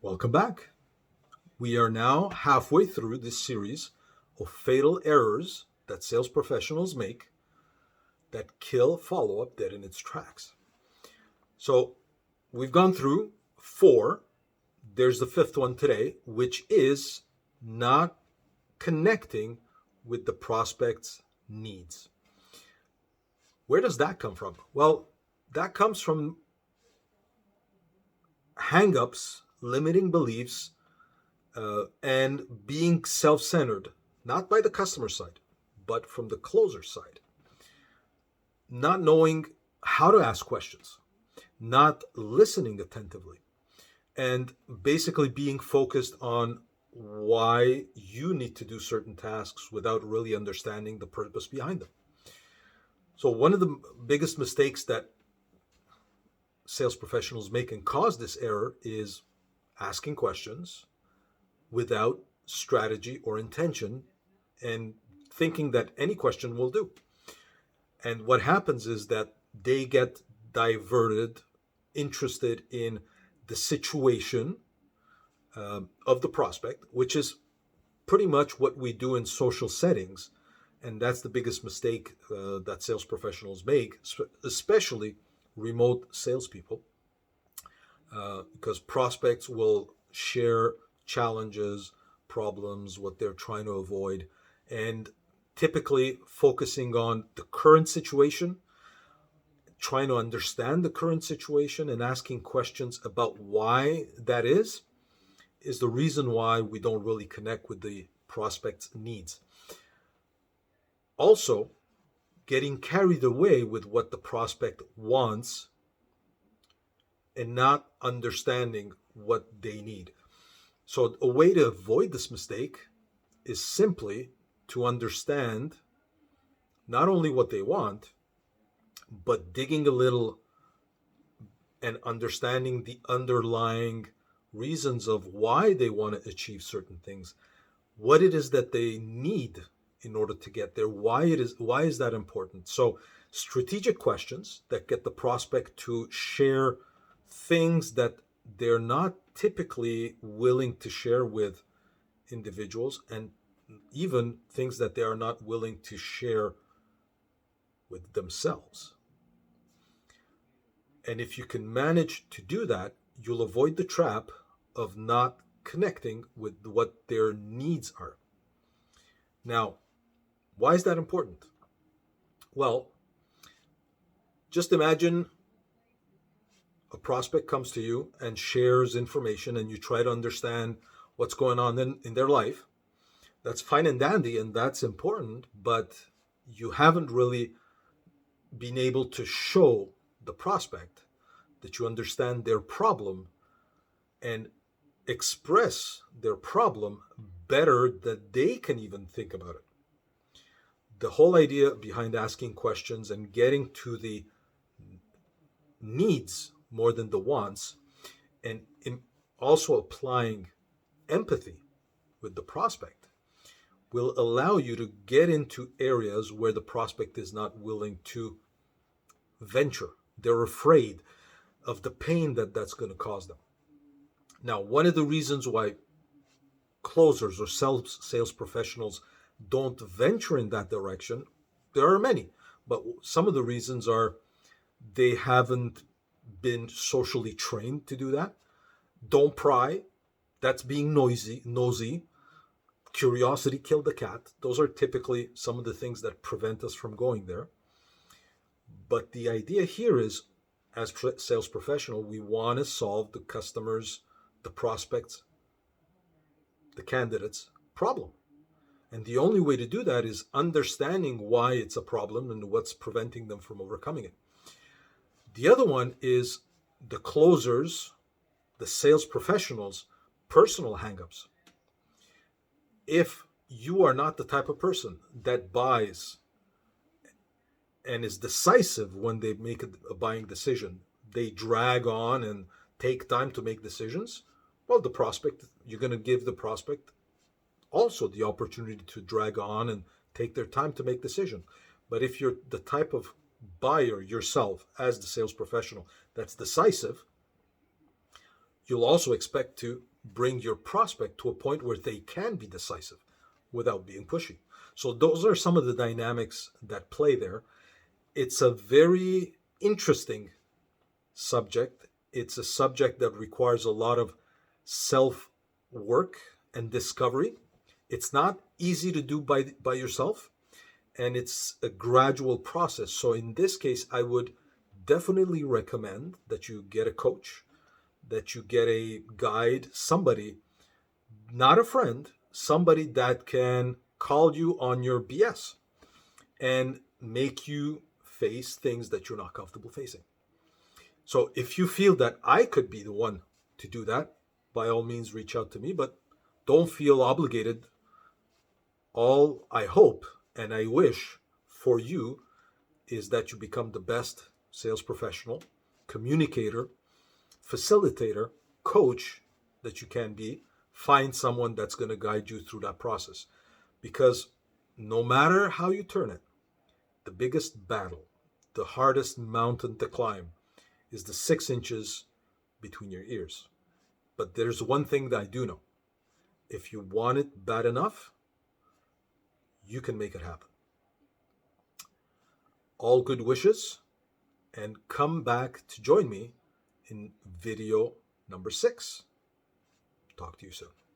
Welcome back. We are now halfway through this series of fatal errors that sales professionals make that kill follow up dead in its tracks. So we've gone through four. There's the fifth one today, which is not connecting with the prospect's needs. Where does that come from? Well, that comes from hangups, limiting beliefs, and being self centered, not by the customer side, but from the closer side. Not knowing how to ask questions, not listening attentively, and basically being focused on why you need to do certain tasks without really understanding the purpose behind them. So, one of the biggest mistakes that sales professionals make and cause this error is asking questions without strategy or intention and thinking that any question will do. And what happens is that they get diverted, interested in the situation of the prospect, which is pretty much what we do in social settings. And that's the biggest mistake that sales professionals make, especially remote salespeople, because prospects will share challenges, problems, what they're trying to avoid, and typically focusing on the current situation, trying to understand the current situation, and asking questions about why that is the reason why we don't really connect with the prospect's needs. Also, getting carried away with what the prospect wants and not understanding what they need. So, a way to avoid this mistake is simply to understand not only what they want, but digging a little and understanding the underlying reasons of why they want to achieve certain things, what it is that they need in order to get there, why is that important. So strategic questions that get the prospect to share things that they're not typically willing to share with individuals, and even things that they are not willing to share with themselves. And if you can manage to do that, you'll avoid the trap of not connecting with what their needs are. Now, why is that important? Well, just imagine a prospect comes to you and shares information, and you try to understand what's going on in their life. That's fine and dandy, and that's important, but you haven't really been able to show the prospect that you understand their problem and express their problem better than they can even think about it. The whole idea behind asking questions and getting to the needs more than the wants, and also applying empathy with the prospect, will allow you to get into areas where the prospect is not willing to venture. They're afraid of the pain that that's going to cause them. Now, one of the reasons why closers or sales professionals don't venture in that direction, there are many, but some of the reasons are they haven't been socially trained to do that. Don't pry. That's being nosy. Curiosity killed the cat. Those are typically some of the things that prevent us from going there. But the idea here is, as sales professional, we want to solve the customers, the prospects, the candidates' problem. And the only way to do that is understanding why it's a problem and what's preventing them from overcoming it. The other one is the closers, the sales professionals' personal hangups. If you are not the type of person that buys and is decisive when they make a buying decision, they drag on and take time to make decisions, well, the prospect, you're going to give the prospect also the opportunity to drag on and take their time to make decision. But if you're the type of buyer yourself as the sales professional that's decisive, you'll also expect to bring your prospect to a point where they can be decisive without being pushy. So those are some of the dynamics that play there. It's a very interesting subject. It's a subject that requires a lot of self work and discovery. It's not easy to do by yourself, and it's a gradual process. So in this case, I would definitely recommend that you get a coach, that you get a guide, somebody, not a friend, somebody that can call you on your BS and make you face things that you're not comfortable facing. So if you feel that I could be the one to do that, by all means reach out to me, but don't feel obligated. All I hope and I wish for you is that you become the best sales professional, communicator, facilitator, coach that you can be. Find someone that's going to guide you through that process. Because no matter how you turn it, the biggest battle, the hardest mountain to climb is the 6 inches between your ears. But there's one thing that I do know. If you want it bad enough, you can make it happen. All good wishes, and come back to join me in video number 6. Talk to you soon.